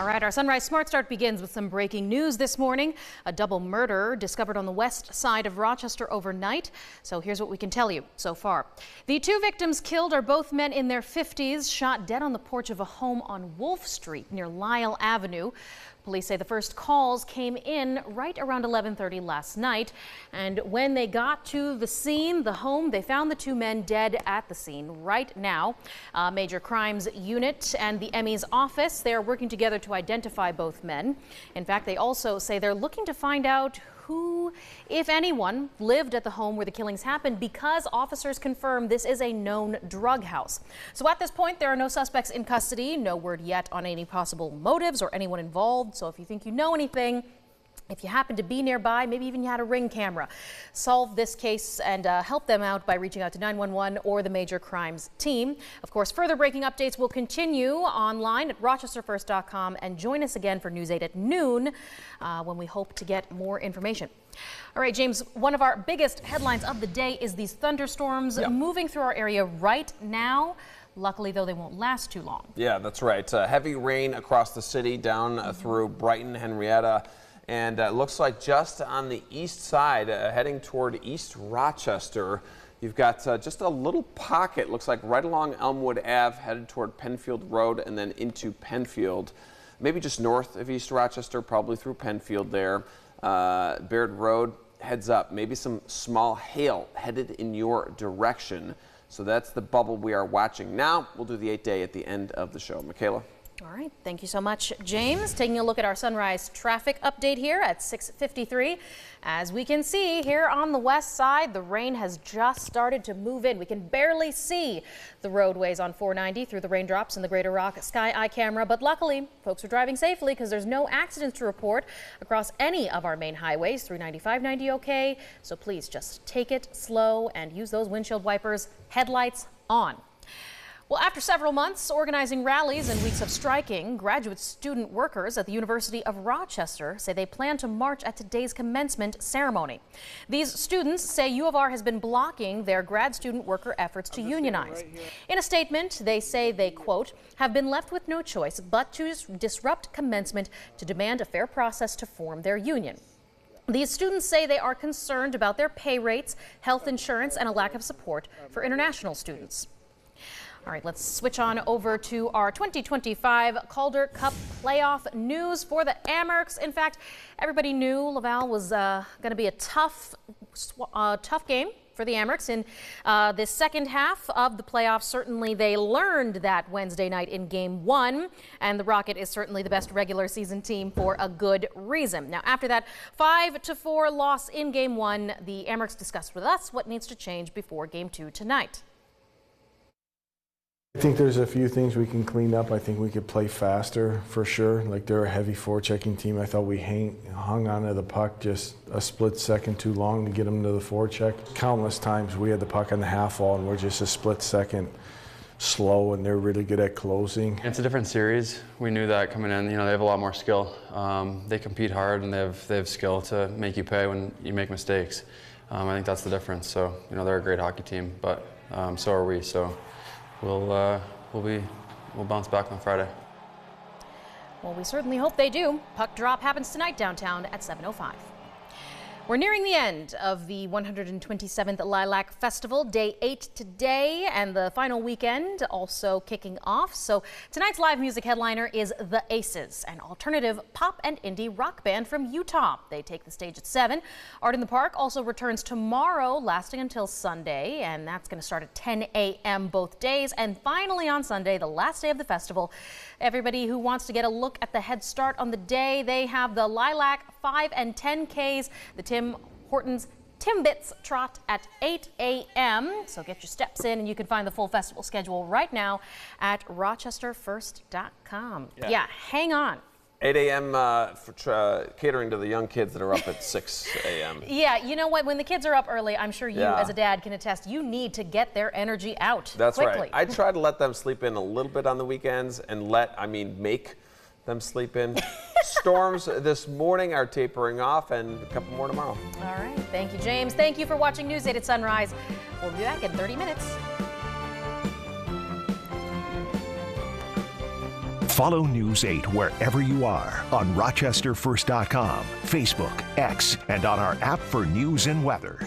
All right, our Sunrise Smart Start begins with some breaking news this morning. A double murder discovered on the west side of Rochester overnight. So here's what we can tell you so far. The two victims killed are both men in their 50s, shot dead on the porch of a home on Wolf Street near Lyle Avenue. Police say the first calls came in right around 11:30 last night. And when they got to the scene, the home, they found the two men dead at the scene right now. Major Crimes Unit and the ME's office, they are working together to identify both men. In fact, they also say they're looking to find out who, if anyone, lived at the home where the killings happened, because officers confirm this is a known drug house. So at this point, there are no suspects in custody. No word yet on any possible motives or anyone involved. So if you think you know anything, if you happen to be nearby, maybe even you had a Ring camera, solve this case and help them out by reaching out to 911 or the Major Crimes team. Of course, further breaking updates will continue online at rochesterfirst.com, and join us again for News 8 at noon when we hope to get more information. All right, James, one of our biggest headlines of the day is these thunderstorms moving through our area right now. Luckily, though, they won't last too long. Yeah, that's right. Heavy rain across the city down through Brighton, Henrietta. And it looks like just on the east side, heading toward East Rochester, you've got just a little pocket, looks like right along Elmwood Ave, headed toward Penfield Road and then into Penfield. Maybe just north of East Rochester, probably through Penfield there. Baird Road, heads up, maybe some small hail headed in your direction. So that's the bubble we are watching now. We'll do the 8-day at the end of the show. Michaela? All right, thank you so much, James. Taking a look at our sunrise traffic update here at 6:53. As we can see here on the west side, the rain has just started to move in. We can barely see the roadways on 490 through the raindrops in the Greater Rock Sky Eye camera. But luckily, folks are driving safely because there's no accidents to report across any of our main highways. 395, 90 okay. So please just take it slow and use those windshield wipers, headlights on. Well, after several months organizing rallies and weeks of striking, graduate student workers at the University of Rochester say they plan to march at today's commencement ceremony. These students say U of R has been blocking their grad student worker efforts to unionize. In a statement, they say they, quote, have been left with no choice but to disrupt commencement to demand a fair process to form their union. These students say they are concerned about their pay rates, health insurance, and a lack of support for international students. All right, let's switch on over to our 2025 Calder Cup playoff news for the Amherst. In fact, everybody knew Laval was going to be a tough game for the Amherst in the second half of the playoffs. Certainly, they learned that Wednesday night in Game 1, and the Rocket is certainly the best regular season team for a good reason. Now, after that 5-4 loss in Game 1, the Amherst discussed with us what needs to change before Game 2 tonight. I think there's a few things we can clean up. I think we could play faster for sure. Like, they're a heavy forechecking team. I thought we hung onto the puck just a split second too long to get them to the forecheck. Countless times we had the puck on the half wall and we're just a split second slow, and they're really good at closing. It's a different series. We knew that coming in. You know, they have a lot more skill. They compete hard and they have skill to make you pay when you make mistakes. I think that's the difference. So, you know, they're a great hockey team, but so are we. So we'll bounce back on Friday. Well, we certainly hope they do. Puck drop happens tonight downtown at 7:05. We're nearing the end of the 127th Lilac Festival, day 8 today, and the final weekend also kicking off. So tonight's live music headliner is The Aces, an alternative pop and indie rock band from Utah. They take the stage at 7. Art in the Park also returns tomorrow, lasting until Sunday, and that's going to start at 10 a.m. both days. And finally on Sunday, the last day of the festival, everybody who wants to get a look at the head start on the day, they have the Lilac 5 and 10Ks, the Tim Hortons Timbits Trot at 8 a.m. So get your steps in, and you can find the full festival schedule right now at rochesterfirst.com. Yeah, hang on. 8 a.m. For catering to the young kids that are up at 6 a.m. Yeah, you know what? When the kids are up early, I'm sure you as a dad can attest, you need to get their energy out quickly. Right. I try to let them sleep in a little bit on the weekends and make them sleep in. Storms this morning are tapering off, and a couple more tomorrow. All right. Thank you, James. Thank you for watching News 8 at Sunrise. We'll be back in 30 minutes. Follow News 8 wherever you are on RochesterFirst.com, Facebook, X, and on our app for news and weather.